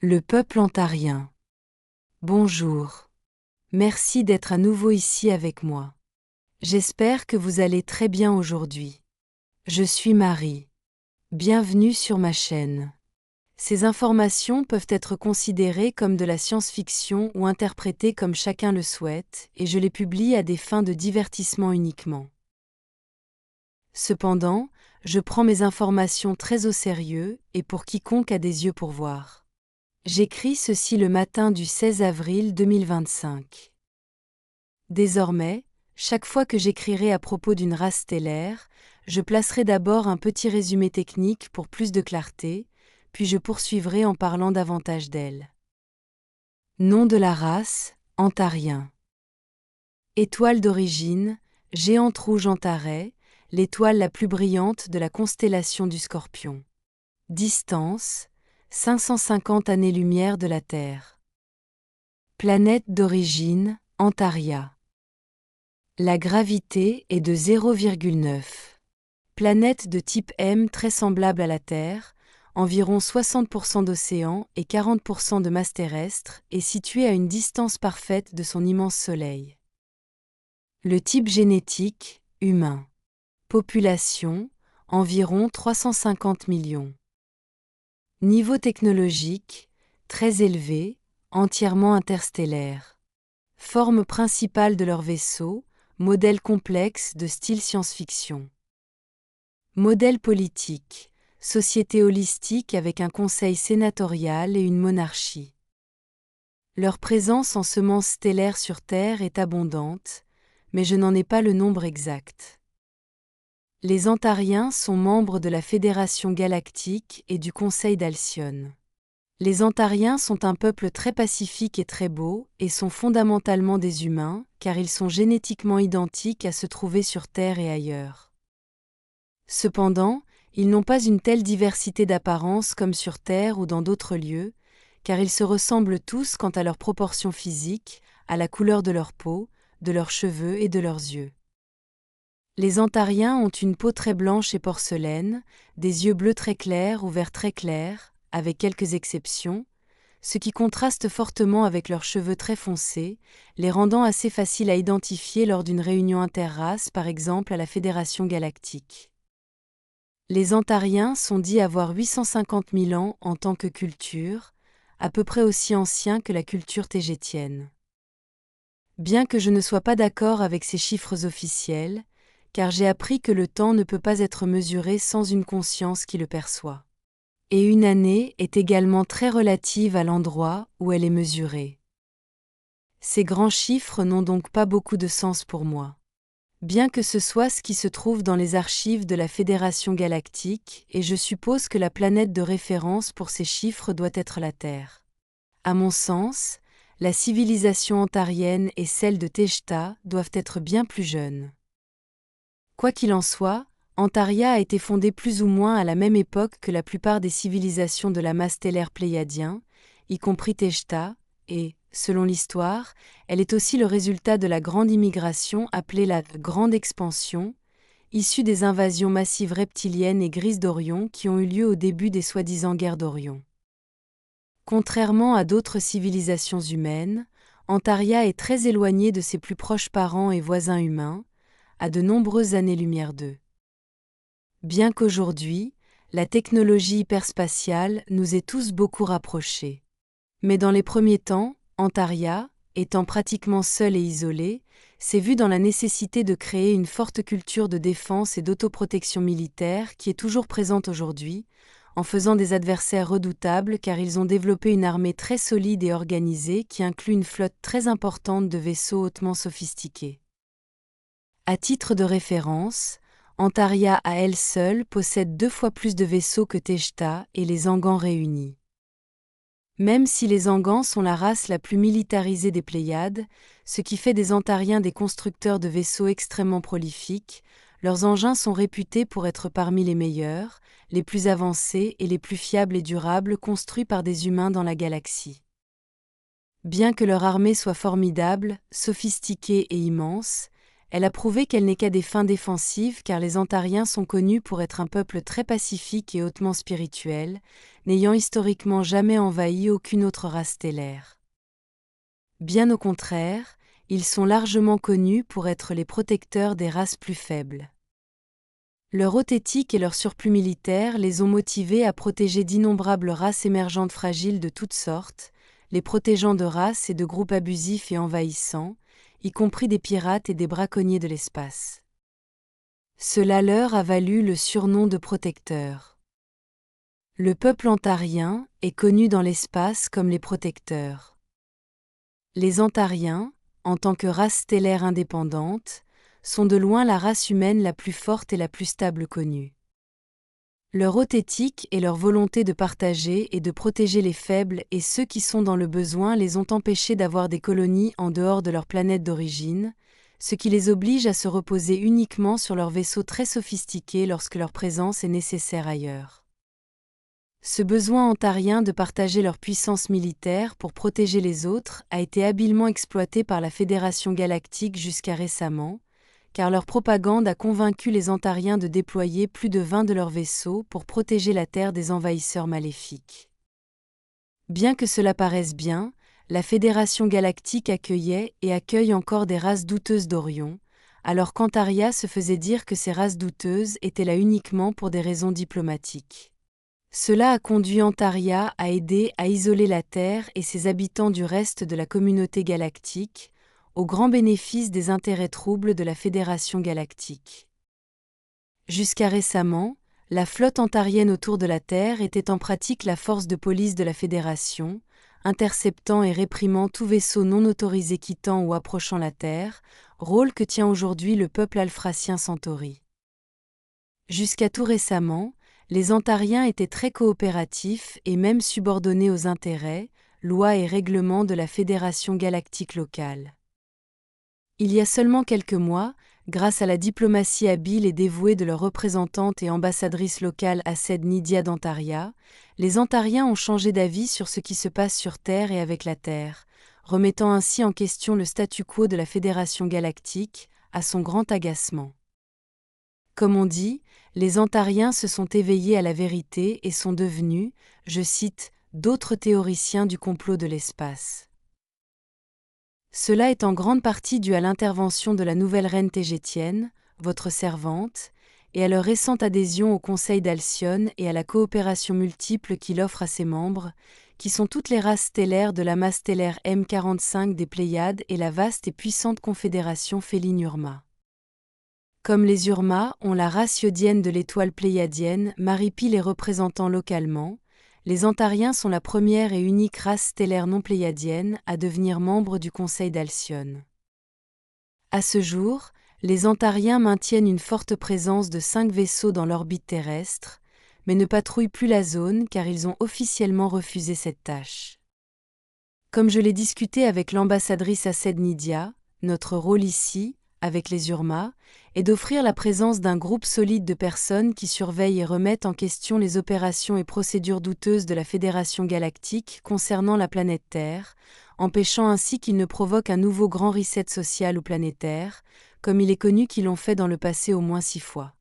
Le peuple ontarien. Bonjour. Merci d'être à nouveau ici avec moi. J'espère que vous allez très bien aujourd'hui. Je suis Marie. Bienvenue sur ma chaîne. Ces informations peuvent être considérées comme de la science-fiction ou interprétées comme chacun le souhaite, et je les publie à des fins de divertissement uniquement. Cependant, je prends mes informations très au sérieux et pour quiconque a des yeux pour voir. J'écris ceci le matin du 16 avril 2025. Désormais, chaque fois que j'écrirai à propos d'une race stellaire, je placerai d'abord un petit résumé technique pour plus de clarté, puis je poursuivrai en parlant davantage d'elle. Nom de la race, Antarien. Étoile d'origine, géante rouge Antaret, l'étoile la plus brillante de la constellation du Scorpion. Distance, 550 années-lumière de la Terre. Planète d'origine, Antaria. La gravité est de 0,9. Planète de type M très semblable à la Terre, environ 60% d'océan et 40% de masse terrestre, et située à une distance parfaite de son immense Soleil. Le type génétique, humain. Population, environ 350 millions. Niveau technologique, très élevé, entièrement interstellaire. Forme principale de leur vaisseau, modèle complexe de style science-fiction. Modèle politique, société holistique avec un conseil sénatorial et une monarchie. Leur présence en semences stellaires sur Terre est abondante, mais je n'en ai pas le nombre exact. Les Antariens sont membres de la Fédération galactique et du Conseil d'Alcyone. Les Antariens sont un peuple très pacifique et très beau, et sont fondamentalement des humains, car ils sont génétiquement identiques à se trouver sur Terre et ailleurs. Cependant, ils n'ont pas une telle diversité d'apparence comme sur Terre ou dans d'autres lieux, car ils se ressemblent tous quant à leurs proportions physiques, à la couleur de leur peau, de leurs cheveux et de leurs yeux. Les Antariens ont une peau très blanche et porcelaine, des yeux bleus très clairs ou verts très clairs, avec quelques exceptions, ce qui contraste fortement avec leurs cheveux très foncés, les rendant assez faciles à identifier lors d'une réunion interrace, par exemple à la Fédération galactique. Les Antariens sont dits avoir 850 000 ans en tant que culture, à peu près aussi anciens que la culture tégétienne. Bien que je ne sois pas d'accord avec ces chiffres officiels, car j'ai appris que le temps ne peut pas être mesuré sans une conscience qui le perçoit. Et une année est également très relative à l'endroit où elle est mesurée. Ces grands chiffres n'ont donc pas beaucoup de sens pour moi. Bien que ce soit ce qui se trouve dans les archives de la Fédération galactique, et je suppose que la planète de référence pour ces chiffres doit être la Terre. À mon sens, la civilisation antarienne et celle de Tejta doivent être bien plus jeunes. Quoi qu'il en soit, Antaria a été fondée plus ou moins à la même époque que la plupart des civilisations de la masse stellaire pléiadien, y compris Tejta, et, selon l'histoire, elle est aussi le résultat de la grande immigration appelée la Grande Expansion, issue des invasions massives reptiliennes et grises d'Orion qui ont eu lieu au début des soi-disant guerres d'Orion. Contrairement à d'autres civilisations humaines, Antaria est très éloignée de ses plus proches parents et voisins humains, à de nombreuses années-lumière d'eux. Bien qu'aujourd'hui, la technologie hyperspatiale nous ait tous beaucoup rapprochés. Mais dans les premiers temps, Antaria, étant pratiquement seule et isolée, s'est vue dans la nécessité de créer une forte culture de défense et d'autoprotection militaire qui est toujours présente aujourd'hui, en faisant des adversaires redoutables car ils ont développé une armée très solide et organisée qui inclut une flotte très importante de vaisseaux hautement sophistiqués. À titre de référence, Antaria à elle seule possède 2 fois plus de vaisseaux que Tejta et les Angans réunis. Même si les Angans sont la race la plus militarisée des Pléiades, ce qui fait des Antariens des constructeurs de vaisseaux extrêmement prolifiques, leurs engins sont réputés pour être parmi les meilleurs, les plus avancés et les plus fiables et durables construits par des humains dans la galaxie. Bien que leur armée soit formidable, sophistiquée et immense, Elle a prouvé qu'elle n'est qu'à des fins défensives car les Antariens sont connus pour être un peuple très pacifique et hautement spirituel, n'ayant historiquement jamais envahi aucune autre race stellaire. Bien au contraire, ils sont largement connus pour être les protecteurs des races plus faibles. Leur haute éthique et leur surplus militaire les ont motivés à protéger d'innombrables races émergentes fragiles de toutes sortes, les protégeant de races et de groupes abusifs et envahissants, y compris des pirates et des braconniers de l'espace. Cela leur a valu le surnom de protecteurs. Le peuple antarien est connu dans l'espace comme les protecteurs. Les Antariens, en tant que race stellaire indépendante, sont de loin la race humaine la plus forte et la plus stable connue. Leur haute éthique et leur volonté de partager et de protéger les faibles et ceux qui sont dans le besoin les ont empêchés d'avoir des colonies en dehors de leur planète d'origine, ce qui les oblige à se reposer uniquement sur leurs vaisseaux très sophistiqués lorsque leur présence est nécessaire ailleurs. Ce besoin antarien de partager leur puissance militaire pour protéger les autres a été habilement exploité par la Fédération galactique jusqu'à récemment, car leur propagande a convaincu les Antariens de déployer plus de 20 de leurs vaisseaux pour protéger la Terre des envahisseurs maléfiques. Bien que cela paraisse bien, la Fédération galactique accueillait et accueille encore des races douteuses d'Orion, alors qu'Antaria se faisait dire que ces races douteuses étaient là uniquement pour des raisons diplomatiques. Cela a conduit Antaria à aider à isoler la Terre et ses habitants du reste de la communauté galactique, au grand bénéfice des intérêts troubles de la Fédération galactique. Jusqu'à récemment, la flotte antarienne autour de la Terre était en pratique la force de police de la Fédération, interceptant et réprimant tout vaisseau non autorisé quittant ou approchant la Terre, rôle que tient aujourd'hui le peuple alphracien Centauri. Jusqu'à tout récemment, les Antariens étaient très coopératifs et même subordonnés aux intérêts, lois et règlements de la Fédération galactique locale. Il y a seulement quelques mois, grâce à la diplomatie habile et dévouée de leur représentante et ambassadrice locale Aced Nidia d'Antaria, les Antariens ont changé d'avis sur ce qui se passe sur Terre et avec la Terre, remettant ainsi en question le statu quo de la Fédération galactique, à son grand agacement. Comme on dit, les Antariens se sont éveillés à la vérité et sont devenus, je cite, d'autres théoriciens du complot de l'espace. Cela est en grande partie dû à l'intervention de la nouvelle reine Tégétienne, votre servante, et à leur récente adhésion au Conseil d'Alcyone et à la coopération multiple qu'il offre à ses membres, qui sont toutes les races stellaires de l'amas stellaire M45 des Pléiades et la vaste et puissante confédération Féline-Urma. Comme les Urma ont la race iodienne de l'étoile pléiadienne, Maripi les représentant localement, les Antariens sont la première et unique race stellaire non pléiadienne à devenir membre du Conseil d'Alcyone. À ce jour, les Antariens maintiennent une forte présence de 5 vaisseaux dans l'orbite terrestre, mais ne patrouillent plus la zone car ils ont officiellement refusé cette tâche. Comme je l'ai discuté avec l'ambassadrice Aced Nidia, notre rôle ici, avec les Urma, est d'offrir la présence d'un groupe solide de personnes qui surveillent et remettent en question les opérations et procédures douteuses de la Fédération galactique concernant la planète Terre, empêchant ainsi qu'ils ne provoquent un nouveau grand reset social ou planétaire, comme il est connu qu'ils l'ont fait dans le passé au moins 6 fois.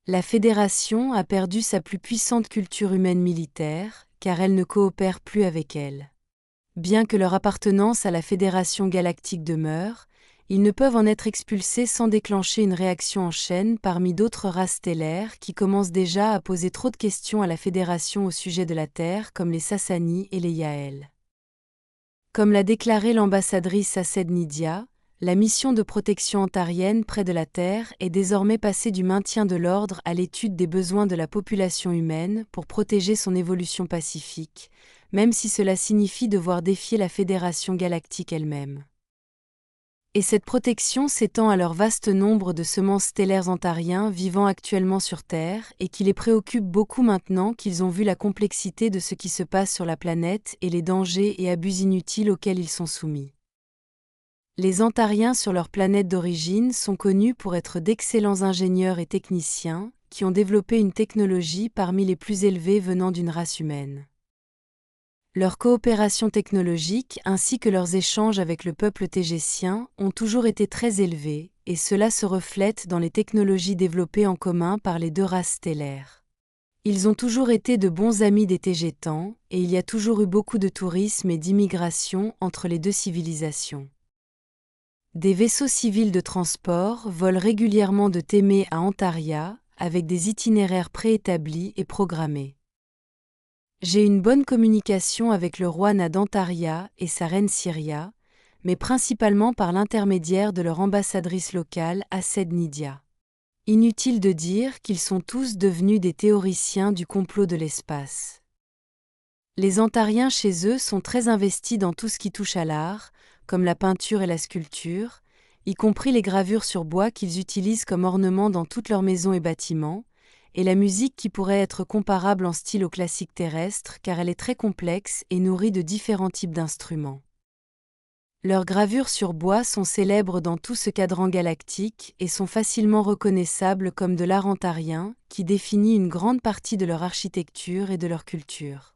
La Fédération a perdu sa plus puissante culture humaine militaire, car elle ne coopère plus avec elle. Bien que leur appartenance à la Fédération galactique demeure, ils ne peuvent en être expulsés sans déclencher une réaction en chaîne parmi d'autres races stellaires qui commencent déjà à poser trop de questions à la Fédération au sujet de la Terre comme les Sassani et les Yael. Comme l'a déclaré l'ambassadrice Aced Nidia, la mission de protection antarienne près de la Terre est désormais passée du maintien de l'ordre à l'étude des besoins de la population humaine pour protéger son évolution pacifique, même si cela signifie devoir défier la Fédération galactique elle-même. Et cette protection s'étend à leur vaste nombre de semences stellaires antariens vivant actuellement sur Terre et qui les préoccupe beaucoup maintenant qu'ils ont vu la complexité de ce qui se passe sur la planète et les dangers et abus inutiles auxquels ils sont soumis. Les Antariens sur leur planète d'origine sont connus pour être d'excellents ingénieurs et techniciens qui ont développé une technologie parmi les plus élevées venant d'une race humaine. Leur coopération technologique ainsi que leurs échanges avec le peuple tégétien ont toujours été très élevés, et cela se reflète dans les technologies développées en commun par les deux races stellaires. Ils ont toujours été de bons amis des Tégétans, et il y a toujours eu beaucoup de tourisme et d'immigration entre les deux civilisations. Des vaisseaux civils de transport volent régulièrement de Témé à Antaria, avec des itinéraires préétablis et programmés. J'ai une bonne communication avec le roi d'Antaria et sa reine Syria, mais principalement par l'intermédiaire de leur ambassadrice locale, Assed Nidia. Inutile de dire qu'ils sont tous devenus des théoriciens du complot de l'espace. Les Antariens chez eux sont très investis dans tout ce qui touche à l'art, comme la peinture et la sculpture, y compris les gravures sur bois qu'ils utilisent comme ornement dans toutes leurs maisons et bâtiments, et la musique qui pourrait être comparable en style au classique terrestre car elle est très complexe et nourrie de différents types d'instruments. Leurs gravures sur bois sont célèbres dans tout ce cadran galactique et sont facilement reconnaissables comme de l'art antarien, qui définit une grande partie de leur architecture et de leur culture.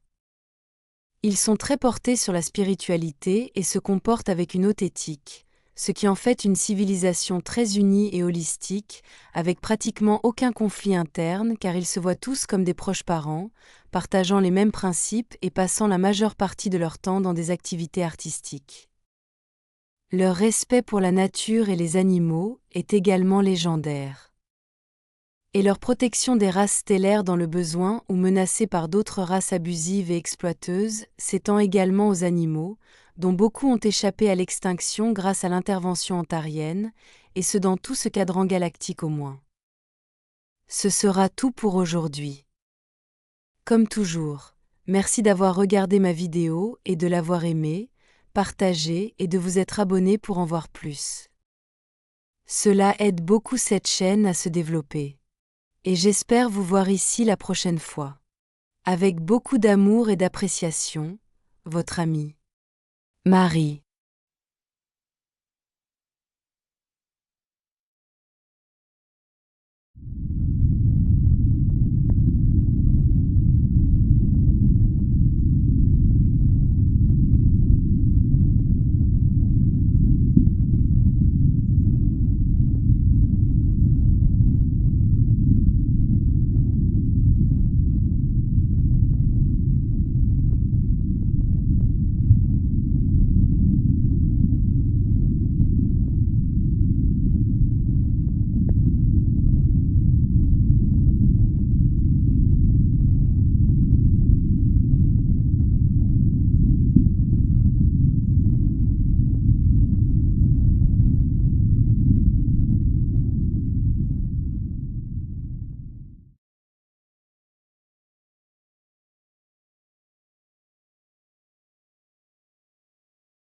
Ils sont très portés sur la spiritualité et se comportent avec une haute éthique, ce qui en fait une civilisation très unie et holistique, avec pratiquement aucun conflit interne car ils se voient tous comme des proches parents, partageant les mêmes principes et passant la majeure partie de leur temps dans des activités artistiques. Leur respect pour la nature et les animaux est également légendaire. Et leur protection des races stellaires dans le besoin ou menacées par d'autres races abusives et exploiteuses s'étend également aux animaux, dont beaucoup ont échappé à l'extinction grâce à l'intervention antarienne, et ce dans tout ce cadran galactique au moins. Ce sera tout pour aujourd'hui. Comme toujours, merci d'avoir regardé ma vidéo et de l'avoir aimée, partagée et de vous être abonné pour en voir plus. Cela aide beaucoup cette chaîne à se développer. Et j'espère vous voir ici la prochaine fois. Avec beaucoup d'amour et d'appréciation, votre amie Marie.